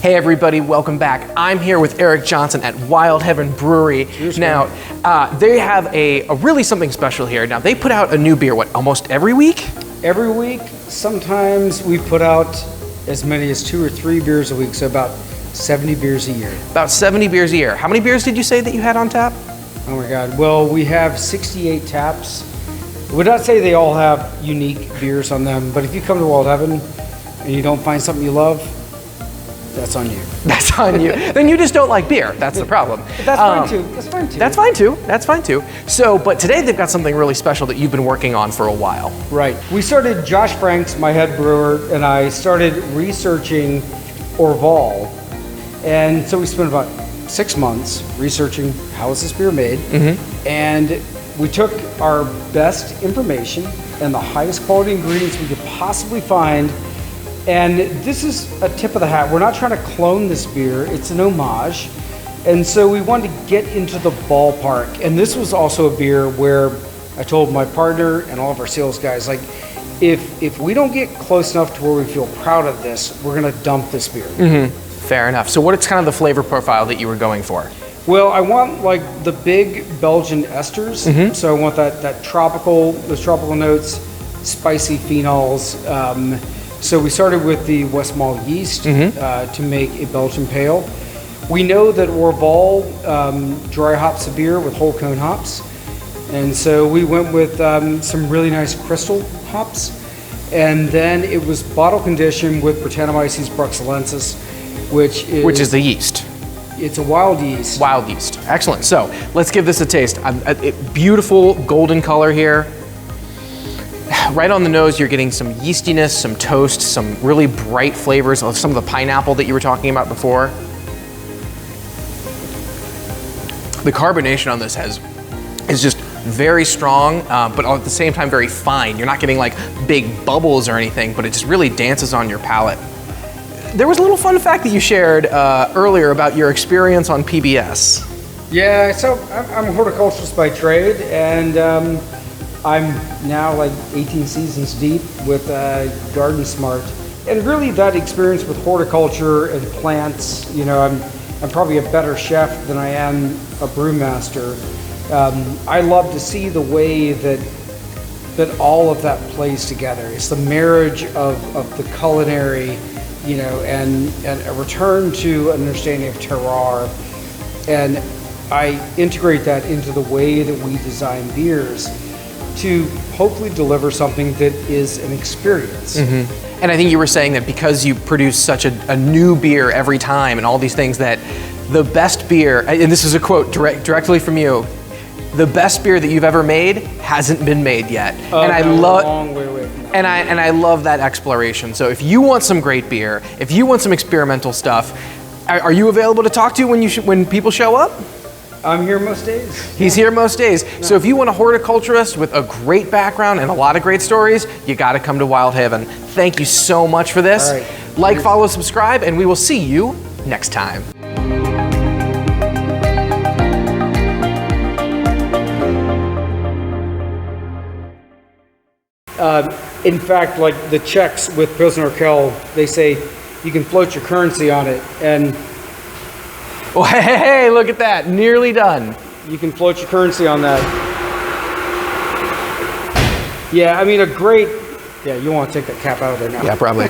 Hey everybody, welcome back. I'm here with Eric Johnson at Wild Heaven Brewery. Cheers, now, they have a really something special here. Now, they put out a new beer, what, almost every week? Every week. Sometimes we put out as many as 2 or 3 beers a week, so about 70 beers a year. About 70 beers a year. How many beers did you say that you had on tap? Oh my God. Well, we have 68 taps. I would not say they all have unique beers on them, but if you come to Wild Heaven and you don't find something you love, that's on you. That's on you. Then you just don't like beer. That's the problem. But that's fine too. That's fine too. That's fine too. That's fine too. So, but today they've got something really special that you've been working on for a while. Right. We started, Josh Franks, my head brewer, and I started researching Orval. And so we spent about 6 months researching how is this beer made. Mm-hmm. And we took our best information and the highest quality ingredients we could possibly find. And this is a tip of the hat. We're not trying to clone this beer. It's an homage. And so we wanted to get into the ballpark. And this was also a beer where I told my partner and all of our sales guys, like, if we don't get close enough to where we feel proud of this, we're going to dump this beer. Mm-hmm. Fair enough. So what is kind of the flavor profile that you were going for? Well, I want like the big Belgian esters. Mm-hmm. So I want those tropical notes, spicy phenols. So we started with the Westmalle yeast to make a Belgian pale. We know that Orval dry hops a beer with whole cone hops. And so we went with some really nice crystal hops. And then it was bottle conditioned with Brettanomyces bruxellensis, which is the yeast. It's a wild yeast. Wild yeast. Excellent. So let's give this a taste. Beautiful golden color here. Right on the nose, you're getting some yeastiness, some toast, some really bright flavors of some of the pineapple that you were talking about before. The carbonation on this is just very strong, but at the same time very fine. You're not getting like big bubbles or anything, but it just really dances on your palate. There was a little fun fact that you shared earlier about your experience on PBS. Yeah, so I'm a horticulturist by trade, and I'm now like 18 seasons deep with Garden Smart. And really that experience with horticulture and plants, you know, I'm probably a better chef than I am a brewmaster. I love to see the way that all of that plays together. It's the marriage of the culinary, you know, and a return to an understanding of terroir. And I integrate that into the way that we design beers to hopefully deliver something that is an experience. Mm-hmm. And I think you were saying that because you produce such a new beer every time and all these things, that the best beer, and this is a quote directly from you, the best beer that you've ever made hasn't been made yet. And I love, long way away. and I love that exploration. So if you want some great beer, if you want some experimental stuff, are you available to talk to when people show up? I'm here most days. He's here most days. No. So if you want a horticulturist with a great background and a lot of great stories, you got to come to Wild Heaven. Thank you so much for this. All right. Like, follow, subscribe, and we will see you next time. In fact, like the checks with Pilsner Urquell, they say you can float your currency on it, and oh, hey, look at that, nearly done. You can float your currency on that. Yeah, I mean, you want to take that cap out of there now. Yeah, probably.